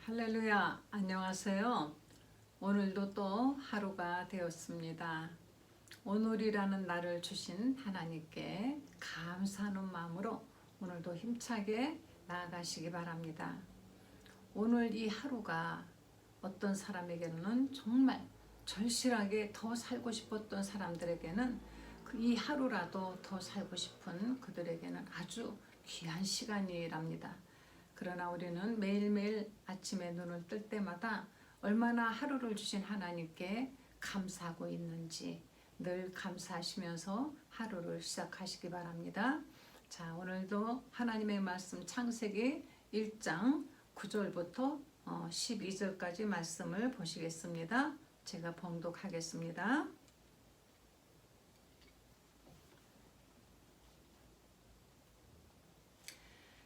할렐루야, 안녕하세요. 오늘도 또 하루가 되었습니다. 오늘이라는 날을 주신 하나님께 감사하는 마음으로 오늘도 힘차게 나아가시기 바랍니다. 오늘 이 하루가 어떤 사람에게는 정말 절실하게 더 살고 싶었던 사람들에게는 이 하루라도 더 살고 싶은 그들에게는 아주 귀한 시간이랍니다. 그러나 우리는 매일매일 아침에 눈을 뜰 때마다 얼마나 하루를 주신 하나님께 감사하고 있는지 늘 감사하시면서 하루를 시작하시기 바랍니다. 자, 오늘도 하나님의 말씀 창세기 1장 9절부터 12절까지 말씀을 보시겠습니다. 제가 봉독하겠습니다.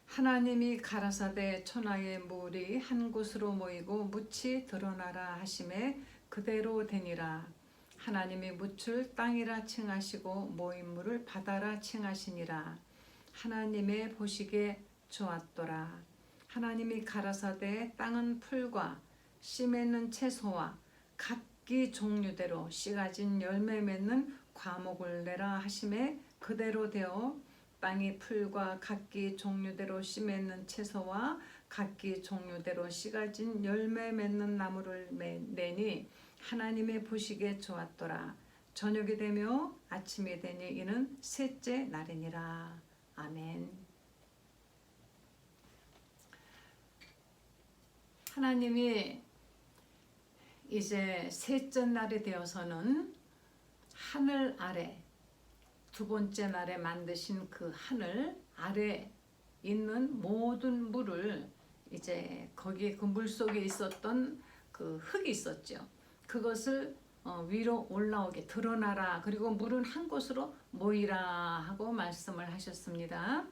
하나님이 가라사대 천하의 물이 한 곳으로 모이고 묻이 드러나라 하심에 그대로 되니라. 하나님이 묻을 땅이라 칭하시고 모인 물을 바다라 칭하시니라. 하나님의 보시기에 좋았더라. 하나님이 가라사대 땅은 풀과 씨 맺는 채소와 각기 종류대로 씨 가진 열매 맺는 과목을 내라 하심에 그대로 되어 땅이 풀과 각기 종류대로 씨 맺는 채소와 각기 종류대로 씨 가진 열매 맺는 나무를 내니 하나님의 보시기에 좋았더라. 저녁이 되며 아침이 되니 이는 셋째 날이니라. 아멘. 하나님이 이제 셋째 날이 되어서는 하늘 아래 두 번째 날에 만드신 그 하늘 아래 있는 모든 물을 이제 거기에 그 물 속에 있었던 그 흙이 있었죠. 그것을 위로 올라오게 드러나라. 그리고 물은 한 곳으로 모이라 하고 말씀을 하셨습니다.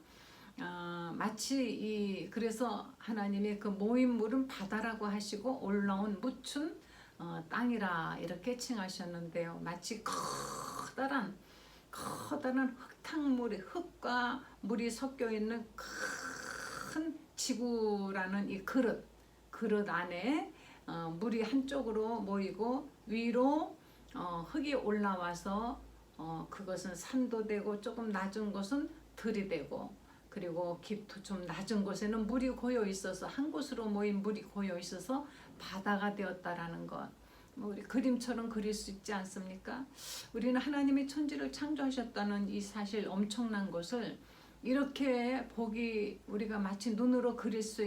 마치 그래서 하나님이 그 모인 물은 바다라고 하시고 올라온 묻은 땅이라 이렇게 칭하셨는데요. 마치 커다란 흙탕물이 흙과 물이 섞여 있는 큰 지구라는 이 그릇 안에 물이 한쪽으로 모이고 위로 흙이 올라와서 그것은 산도 되고 조금 낮은 곳은 들이 되고 그리고 깊고 좀 낮은 곳에는 물이 고여 있어서 한 곳으로 모인 물이 고여 있어서 바다가 되었다라는 것. 우리 그림처럼 그릴 수 있지 않습니까? 우리는 하나님이 천지를 창조하셨다는 이 사실 엄청난 것을 이렇게 우리가 마치 눈으로 그릴 수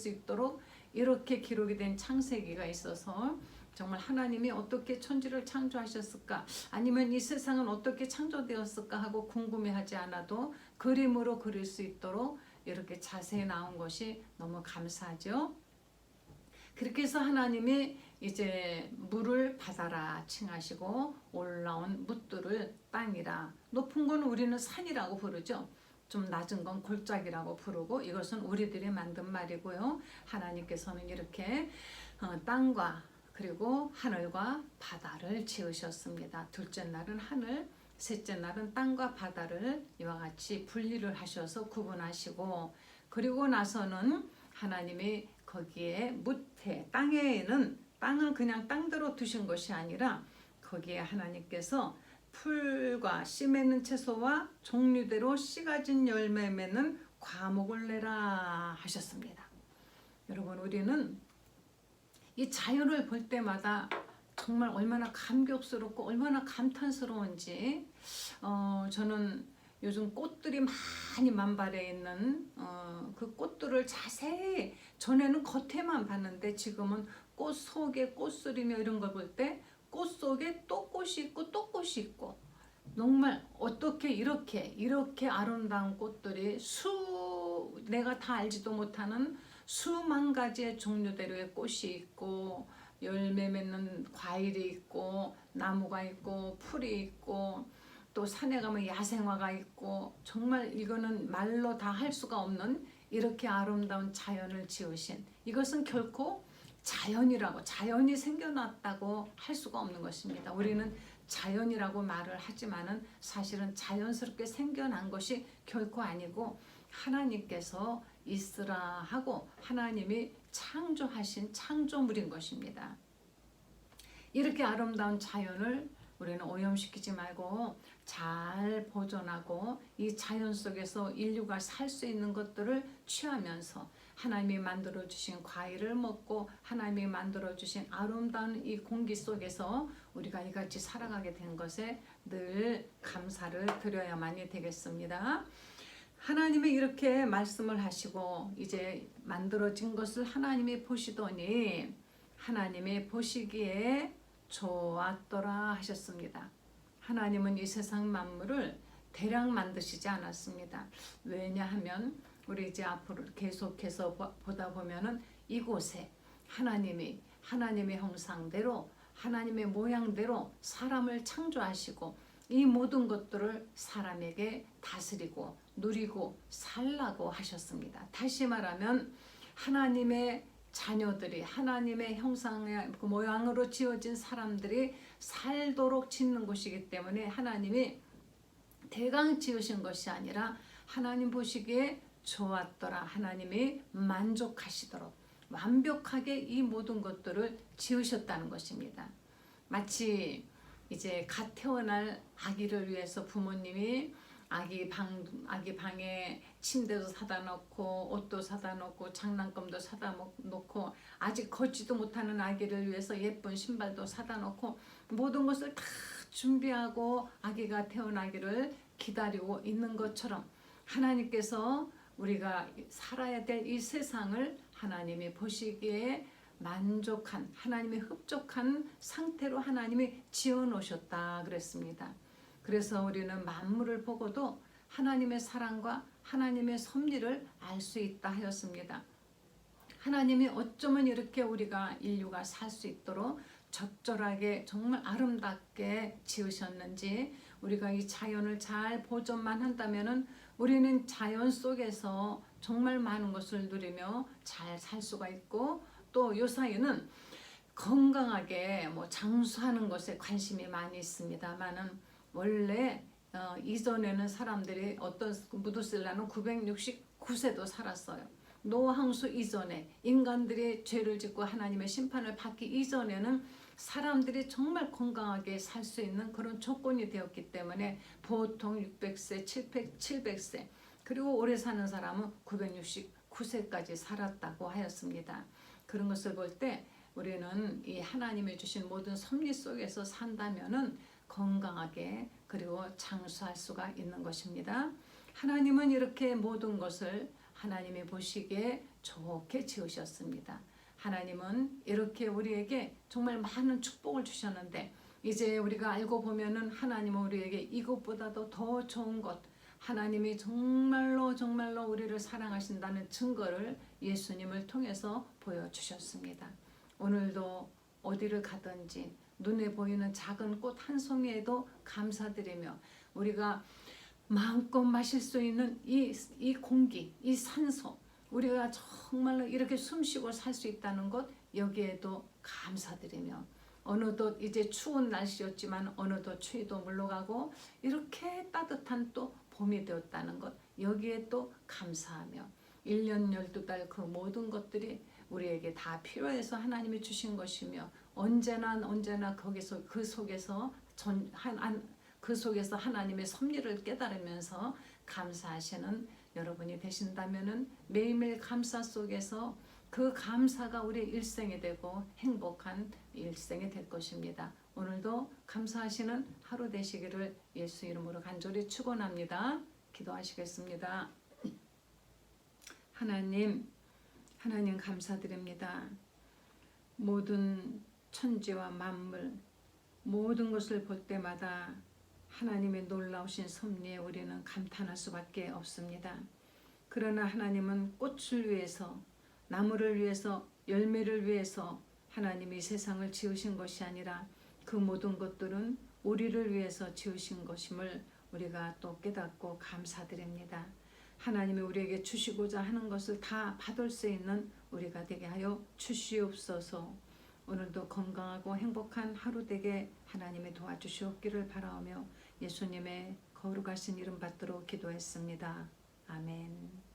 있도록 이렇게 기록이 된 창세기가 있어서 정말 하나님이 어떻게 천지를 창조하셨을까? 아니면 이 세상은 어떻게 창조되었을까 하고 궁금해하지 않아도 그림으로 그릴 수 있도록 이렇게 자세히 나온 것이 너무 감사하죠. 그렇게 해서 하나님이 이제 물을 바다라 칭하시고 올라온 묻들을 땅이라, 높은 건 우리는 산이라고 부르죠. 좀 낮은 건 골짜기라고 부르고 이것은 우리들이 만든 말이고요. 하나님께서는 이렇게 땅과 그리고 하늘과 바다를 지으셨습니다. 둘째 날은 하늘, 셋째 날은 땅과 바다를 이와 같이 분리를 하셔서 구분하시고, 그리고 나서는 하나님이 거기에 땅을 그냥 땅대로 두신 것이 아니라 거기에 하나님께서 풀과 씨 맺는 채소와 종류대로 씨 가진 열매 맺는 과목을 내라 하셨습니다. 여러분, 우리는 이 자연을 볼 때마다 정말 얼마나 감격스럽고 얼마나 감탄스러운지, 저는 요즘 꽃들이 많이 만발해 있는 그 꽃들을 자세히, 전에는 겉에만 봤는데 지금은 꽃 속에 꽃술이며 이런 걸 볼 때 꽃 속에 또 꽃이 있고 또 꽃이 있고, 정말 어떻게 이렇게 아름다운 꽃들이 내가 다 알지도 못하는 수만 가지의 종류대로의 꽃이 있고 열매 맺는 과일이 있고 나무가 있고 풀이 있고 또 산에 가면 야생화가 있고, 정말 이거는 말로 다 할 수가 없는 이렇게 아름다운 자연을 지으신, 이것은 결코 자연이 생겨났다고 할 수가 없는 것입니다. 우리는 자연이라고 말을 하지만은 사실은 자연스럽게 생겨난 것이 결코 아니고 하나님께서 있으라 하고 하나님이 창조하신 창조물인 것입니다. 이렇게 아름다운 자연을 우리는 오염시키지 말고 잘 보존하고 이 자연 속에서 인류가 살 수 있는 것들을 취하면서 하나님이 만들어주신 과일을 먹고 하나님이 만들어주신 아름다운 이 공기 속에서 우리가 이같이 살아가게 된 것에 늘 감사를 드려야만이 되겠습니다. 하나님이 이렇게 말씀을 하시고 이제 만들어진 것을 하나님이 보시더니 하나님이 보시기에 좋았더라 하셨습니다. 하나님은 이 세상 만물을 대량 만드시지 않았습니다. 왜냐하면 우리 이제 앞으로 계속해서 보다 보면은 이곳에 하나님의 형상대로 하나님의 모양대로 사람을 창조하시고 이 모든 것들을 사람에게 다스리고 누리고 살라고 하셨습니다. 다시 말하면 하나님의 자녀들이 하나님의 형상의 그 모양으로 지어진 사람들이 살도록 짓는 곳이기 때문에 하나님이 대강 지으신 것이 아니라 하나님 보시기에 좋았더라. 하나님이 만족하시도록 완벽하게 이 모든 것들을 지으셨다는 것입니다. 마치 이제 갓 태어날 아기를 위해서 부모님이 아기 방에 침대도 사다 놓고 옷도 사다 놓고 장난감도 사다 놓고 아직 걷지도 못하는 아기를 위해서 예쁜 신발도 사다 놓고 모든 것을 다 준비하고 아기가 태어나기를 기다리고 있는 것처럼 하나님께서 우리가 살아야 될 이 세상을 하나님이 보시기에 만족한 하나님의 흡족한 상태로 하나님이 지어 놓으셨다 그랬습니다. 그래서 우리는 만물을 보고도 하나님의 사랑과 하나님의 섭리를 알 수 있다 하였습니다. 하나님이 어쩌면 이렇게 우리가 인류가 살 수 있도록 적절하게 정말 아름답게 지으셨는지 우리가 이 자연을 잘 보존만 한다면은 우리는 자연 속에서 정말 많은 것을 누리며 잘 살 수가 있고 또 요사이는 건강하게 장수하는 것에 관심이 많이 있습니다만은 원래 이전에는 사람들이 어떤 무드셀라는 969세도 살았어요. 노항수 이전에 인간들이 죄를 짓고 하나님의 심판을 받기 이전에는 사람들이 정말 건강하게 살 수 있는 그런 조건이 되었기 때문에 보통 600세, 700세 그리고 오래 사는 사람은 969세까지 살았다고 하였습니다. 그런 것을 볼 때 우리는 이 하나님이 주신 모든 섭리 속에서 산다면은 건강하게 그리고 장수할 수가 있는 것입니다. 하나님은 이렇게 모든 것을 하나님이 보시기에 좋게 지으셨습니다. 하나님은 이렇게 우리에게 정말 많은 축복을 주셨는데 이제 우리가 알고 보면은 하나님은 우리에게 이것보다도 더 좋은 것 하나님이 정말로 우리를 사랑하신다는 증거를 예수님을 통해서 보여주셨습니다. 오늘도 어디를 가든지 눈에 보이는 작은 꽃 한 송이에도 감사드리며 우리가 마음껏 마실 수 있는 이 공기, 이 산소 우리가 정말로 이렇게 숨쉬고 살 수 있다는 것 여기에도 감사드리며 어느덧 이제 추운 날씨였지만 어느덧 추위도 물러가고 이렇게 따뜻한 또 봄이 되었다는 것 여기에 또 감사하며 1년 12달 그 모든 것들이 우리에게 다 필요해서 하나님이 주신 것이며 언제나 거기서 그 속에서 하나님의 섭리를 깨달으면서 감사하시는 여러분이 되신다면은 매일매일 감사 속에서 그 감사가 우리의 일생이 되고 행복한 일생이 될 것입니다. 오늘도 감사하시는 하루 되시기를 예수 이름으로 간절히 축원합니다. 기도하시겠습니다. 하나님 감사드립니다. 모든 천지와 만물 모든 것을 볼 때마다 하나님의 놀라우신 섭리에 우리는 감탄할 수밖에 없습니다. 그러나 하나님은 꽃을 위해서 나무를 위해서 열매를 위해서 하나님이 세상을 지으신 것이 아니라 그 모든 것들은 우리를 위해서 지으신 것임을 우리가 또 깨닫고 감사드립니다. 하나님이 우리에게 주시고자 하는 것을 다 받을 수 있는 우리가 되게 하여 주시옵소서. 오늘도 건강하고 행복한 하루 되게 하나님의 도와주시옵기를 바라오며 예수님의 거룩하신 이름 받들어 기도했습니다. 아멘.